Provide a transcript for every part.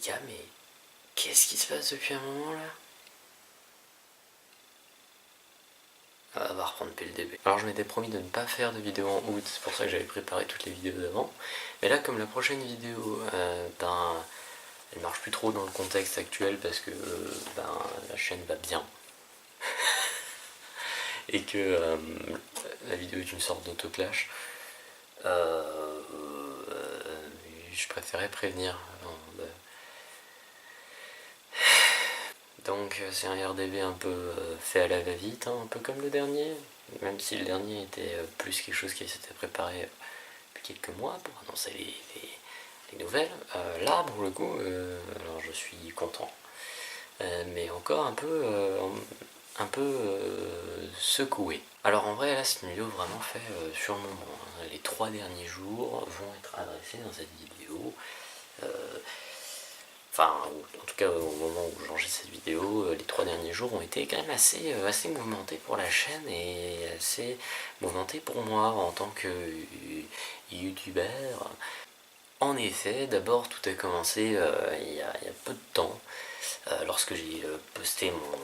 gars, mais qu'est-ce qui se passe depuis un moment là? On va reprendre depuis le début. Alors je m'étais promis de ne pas faire de vidéo en août, c'est pour ça que j'avais préparé toutes les vidéos d'avant. Mais là, comme la prochaine vidéo, elle marche plus trop dans le contexte actuel parce que la chaîne va bien. Et que la vidéo est une sorte d'autoclash. Je préférais prévenir. Donc c'est un RDV un peu fait à la va-vite, un peu comme le dernier, même si le dernier était plus quelque chose qui s'était préparé depuis quelques mois pour annoncer les nouvelles. Là, pour le coup, alors je suis content, mais encore un peu secoué. Alors en vrai, là, c'est une vidéo vraiment faite sur le moment. Les 3 derniers jours vont être adressés dans cette vidéo. Enfin, en tout cas au moment où j'enregistre cette vidéo, les 3 derniers jours ont été quand même assez mouvementés pour la chaîne et assez mouvementés pour moi en tant que youtubeur. En effet, d'abord tout a commencé il y a peu de temps, lorsque j'ai posté mon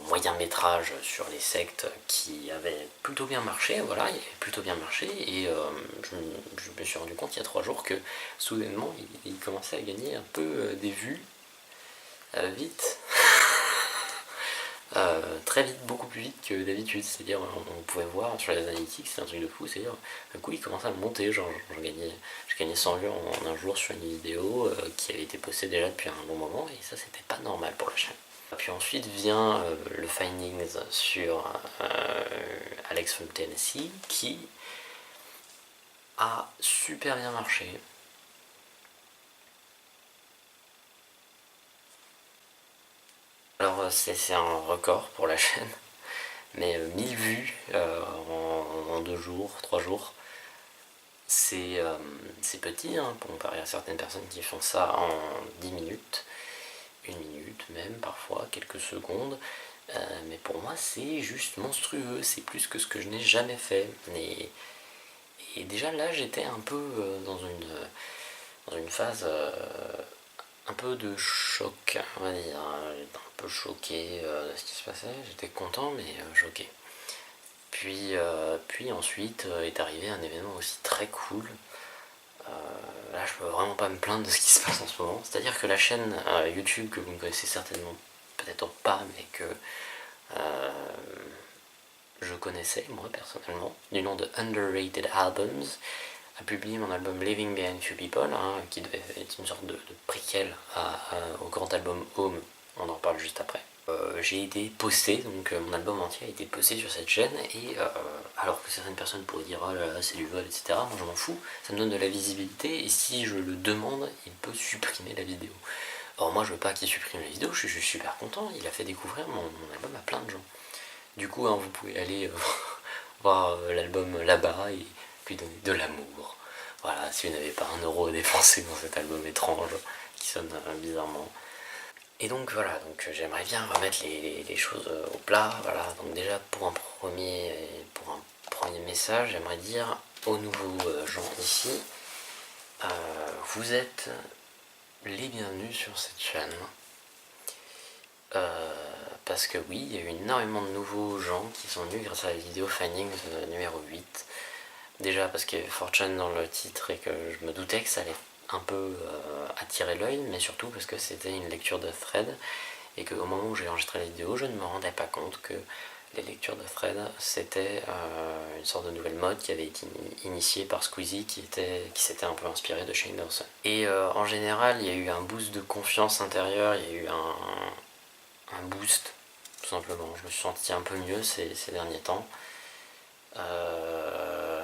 moyen métrage sur les sectes qui avait plutôt bien marché, voilà, il avait plutôt bien marché, et je me suis rendu compte il y a 3 jours que soudainement il commençait à gagner un peu des vues, vite, très vite, beaucoup plus vite que d'habitude, c'est-à-dire on pouvait voir sur les analytics, c'est un truc de fou, c'est-à-dire d'un coup il commençait à monter, genre je gagnais 100 vues en un jour sur une vidéo qui avait été postée déjà depuis un long moment, et ça c'était pas normal pour la chaîne. Puis ensuite vient le Findings sur Alex from Tennessee qui a super bien marché. Alors c'est un record pour la chaîne, mais 1000 vues en 2 jours, 3 jours, c'est petit hein, pour comparer à certaines personnes qui font ça en 10 minutes, 1 minute même parfois, quelques secondes. Mais pour moi c'est juste monstrueux, c'est plus que ce que je n'ai jamais fait. Et déjà là j'étais un peu dans une phase un peu de choc, on va dire. J'étais un peu choqué de ce qui se passait, j'étais content mais choqué. Puis ensuite est arrivé un événement aussi très cool. Là je peux vraiment pas me plaindre de ce qui se passe en ce moment. C'est-à-dire que la chaîne YouTube que vous ne connaissez certainement peut-être pas, mais que je connaissais moi personnellement, du nom de Underrated Albums, a publié mon album Living Behind Few People, hein, qui devait être une sorte de préquel au grand album Home, on en reparle juste après. J'ai été posté, donc mon album entier a été posté sur cette chaîne, et alors que certaines personnes pourraient dire oh là là c'est du vol, etc., moi je m'en fous, ça me donne de la visibilité, et si je le demande, il peut supprimer la vidéo. Or moi je veux pas qu'il supprime la vidéo, je suis super content, il a fait découvrir mon album à plein de gens. Du coup hein, vous pouvez aller voir l'album là-bas et lui donner de l'amour. Voilà, si vous n'avez pas 1 € à dépenser dans cet album étrange qui sonne bizarrement. Et donc voilà, donc j'aimerais bien remettre les choses au plat. Voilà, donc déjà pour un premier message, j'aimerais dire aux nouveaux gens ici, vous êtes les bienvenus sur cette chaîne. Parce que oui, il y a eu énormément de nouveaux gens qui sont venus grâce à la vidéo Findings numéro 8. Déjà parce qu'il y avait Fortune dans le titre et que je me doutais que ça allait un peu attirer l'œil, mais surtout parce que c'était une lecture de thread et qu'au moment où j'ai enregistré la vidéo, je ne me rendais pas compte que les lectures de thread c'était une sorte de nouvelle mode qui avait été initiée par Squeezie qui s'était un peu inspiré de Shane Dawson. Et en général, il y a eu un boost de confiance intérieure, il y a eu un boost, tout simplement. Je me suis senti un peu mieux ces derniers temps.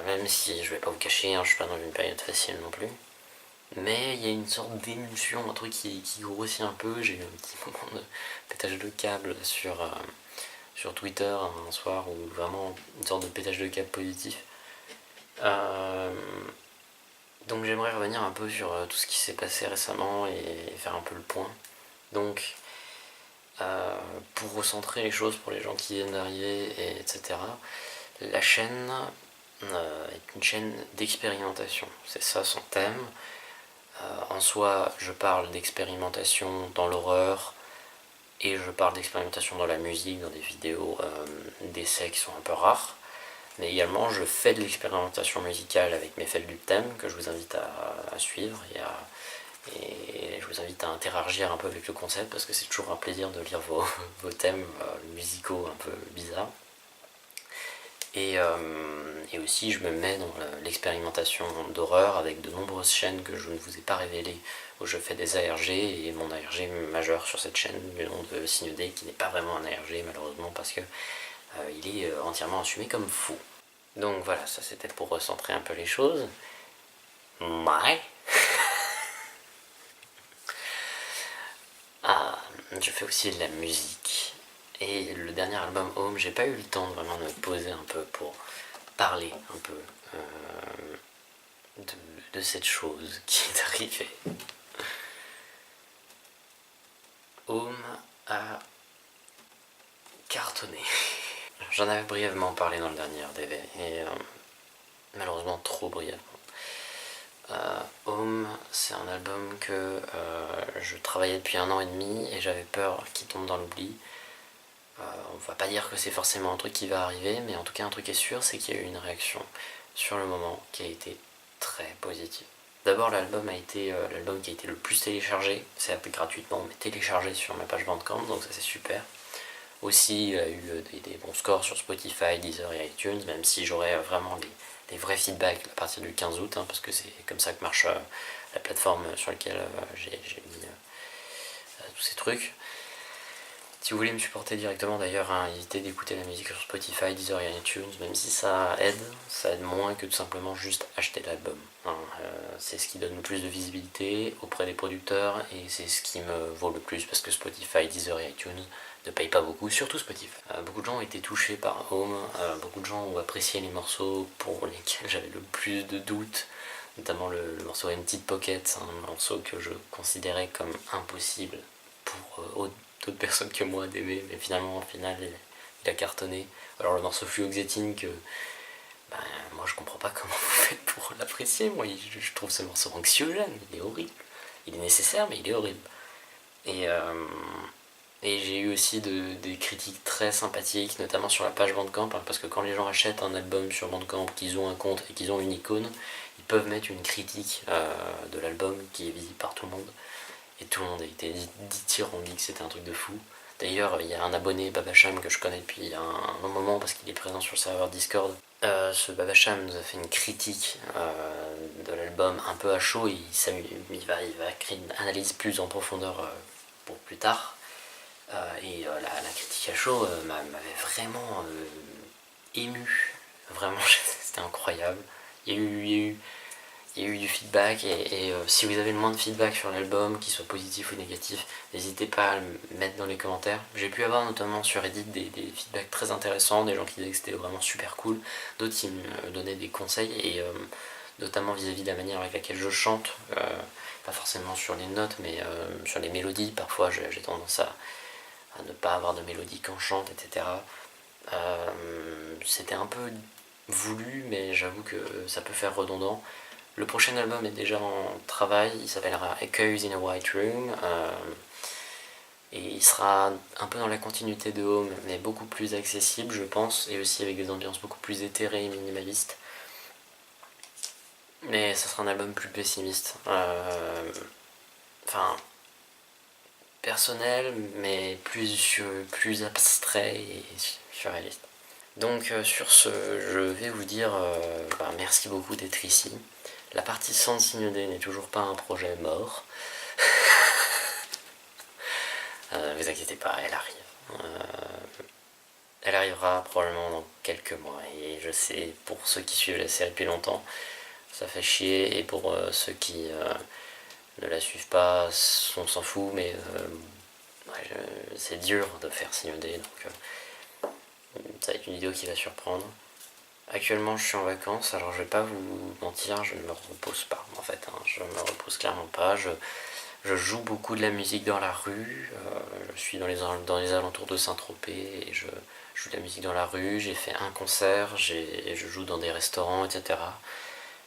Même si je vais pas vous cacher, hein, je suis pas dans une période facile non plus. Mais il y a une sorte d'émulsion, un truc qui grossit un peu. J'ai eu un petit moment de pétage de câble sur Twitter un soir, où vraiment une sorte de pétage de câble positif. Donc j'aimerais revenir un peu sur tout ce qui s'est passé récemment et faire un peu le point. Donc pour recentrer les choses pour les gens qui viennent d'arriver, etc. La chaîne est une chaîne d'expérimentation, c'est ça son thème. En soi, je parle d'expérimentation dans l'horreur, et je parle d'expérimentation dans la musique, dans des vidéos d'essais qui sont un peu rares. Mais également, je fais de l'expérimentation musicale avec mes fêtes du thème, que je vous invite à suivre et je vous invite à interagir un peu avec le concept, parce que c'est toujours un plaisir de lire vos thèmes musicaux un peu bizarres. Et aussi, je me mets dans l'expérimentation d'horreur avec de nombreuses chaînes que je ne vous ai pas révélées, où je fais des ARG, et mon ARG majeur sur cette chaîne, du nom de Signe D, qui n'est pas vraiment un ARG malheureusement, parce que il est entièrement assumé comme fou. Donc voilà, ça c'était pour recentrer un peu les choses. Ouais. Ah, je fais aussi de la musique. Et le dernier album Home, j'ai pas eu le temps de vraiment me poser un peu pour parler un peu de cette chose qui est arrivée. Home a cartonné. J'en avais brièvement parlé dans le dernier RDV, et malheureusement trop brièvement. Home, c'est un album que je travaillais depuis 1 an et demi, et j'avais peur qu'il tombe dans l'oubli. On va pas dire que c'est forcément un truc qui va arriver, mais en tout cas un truc est sûr, c'est qu'il y a eu une réaction sur le moment qui a été très positive. D'abord, l'album qui a été le plus téléchargé, c'est appelé gratuitement, mais téléchargé sur ma page Bandcamp, donc ça c'est super. Aussi, il a eu des bons scores sur Spotify, Deezer et iTunes, même si j'aurais vraiment des vrais feedbacks à partir du 15 août, parce que c'est comme ça que marche la plateforme sur laquelle j'ai mis tous ces trucs. Si vous voulez me supporter directement d'ailleurs, évitez d'écouter la musique sur Spotify, Deezer et iTunes, même si ça aide moins que tout simplement juste acheter l'album. C'est ce qui donne le plus de visibilité auprès des producteurs, et c'est ce qui me vaut le plus, parce que Spotify, Deezer et iTunes ne payent pas beaucoup, surtout Spotify. Beaucoup de gens ont été touchés par Home, beaucoup de gens ont apprécié les morceaux pour lesquels j'avais le plus de doutes, notamment le morceau Empty Pocket, un morceau que je considérais comme impossible pour d'autres personnes que moi d'aimer, mais finalement, au final, il a cartonné. Alors le morceau Fluoxetine, que moi je comprends pas comment vous faites pour l'apprécier. Moi je trouve ce morceau anxiogène, il est horrible. Il est nécessaire, mais il est horrible. Et j'ai eu aussi des critiques très sympathiques, notamment sur la page Bandcamp, parce que quand les gens achètent un album sur Bandcamp, qu'ils ont un compte et qu'ils ont une icône, ils peuvent mettre une critique de l'album qui est visible par tout le monde. Et tout le monde a été dithyrambique, que c'était un truc de fou. D'ailleurs, il y a un abonné, Babacham, que je connais depuis un long moment parce qu'il est présent sur le serveur Discord. Ce Babacham nous a fait une critique de l'album un peu à chaud, et il va créer une analyse plus en profondeur pour plus tard. La critique à chaud m'avait vraiment ému. Vraiment, c'était incroyable. Il y a eu du feedback, et si vous avez le moins de feedback sur l'album, qu'il soit positif ou négatif, n'hésitez pas à le mettre dans les commentaires. J'ai pu avoir notamment sur Reddit des feedbacks très intéressants, des gens qui disaient que c'était vraiment super cool, d'autres qui me donnaient des conseils, et notamment vis-à-vis de la manière avec laquelle je chante, pas forcément sur les notes, mais sur les mélodies. Parfois j'ai tendance à ne pas avoir de mélodie quand je chante, etc. C'était un peu voulu, mais j'avoue que ça peut faire redondant. Le prochain album est déjà en travail, il s'appellera Echoes in a White Room, et il sera un peu dans la continuité de Home, mais beaucoup plus accessible, je pense, et aussi avec des ambiances beaucoup plus éthérées et minimalistes. Mais ça sera un album plus pessimiste. Personnel, mais plus abstrait et surréaliste. Donc sur ce, je vais vous dire merci beaucoup d'être ici. La partie sans signe D n'est toujours pas un projet mort. Ne vous inquiétez pas, elle arrive. Elle arrivera probablement dans quelques mois, et je sais, pour ceux qui suivent la série depuis longtemps, ça fait chier, et pour ceux qui ne la suivent pas, on s'en fout, mais c'est dur de faire signe D, donc ça va être une vidéo qui va surprendre. Actuellement je suis en vacances, alors je vais pas vous mentir, je ne me repose pas en fait, je me repose clairement pas, je joue beaucoup de la musique dans la rue, je suis dans les alentours de Saint-Tropez, et je joue de la musique dans la rue, j'ai fait un concert, je joue dans des restaurants, etc.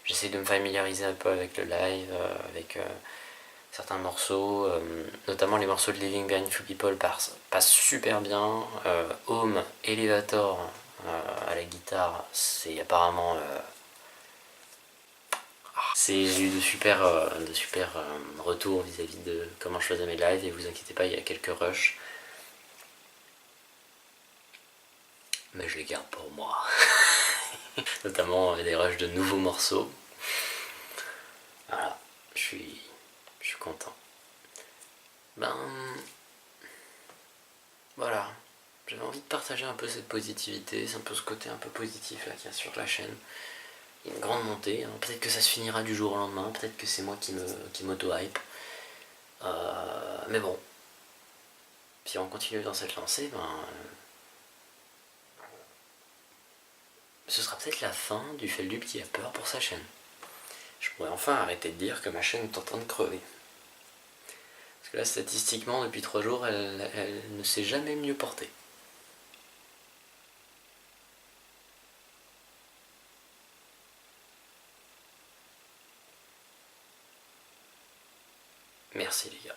j'essaie de me familiariser un peu avec le live, avec certains morceaux, notamment les morceaux de Living Behind Few People passent super bien. Home, Elevator à la guitare, c'est apparemment... j'ai eu de super retours vis-à-vis de comment je faisais mes lives, et vous inquiétez pas, il y a quelques rushs. Mais je les garde pour moi. Notamment des rushs de nouveaux morceaux. Voilà, je suis content. Ben... Voilà. J'avais envie de partager un peu cette positivité, c'est un peu ce côté un peu positif là qu'il y a sur la chaîne. Il y a une grande montée, hein. Peut-être que ça se finira du jour au lendemain, peut-être que c'est moi qui m'auto-hype. Mais bon, si on continue dans cette lancée, ce sera peut-être la fin du Feldup qui a peur pour sa chaîne. Je pourrais enfin arrêter de dire que ma chaîne est en train de crever. Parce que là, statistiquement, depuis 3 jours, elle ne s'est jamais mieux portée. Merci les gars.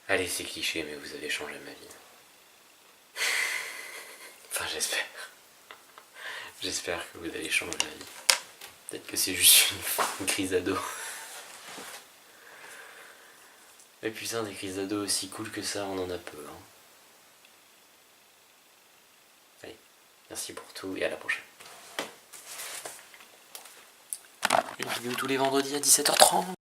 Allez, c'est cliché, mais vous avez changé ma vie. Enfin, j'espère. J'espère que vous avez changé ma vie. Peut-être que c'est juste une crise d'ado. Mais putain, des crises d'ado aussi cool que ça, on en a peu. Hein. Allez, merci pour tout et à la prochaine. Une vidéo tous les vendredis à 17h30.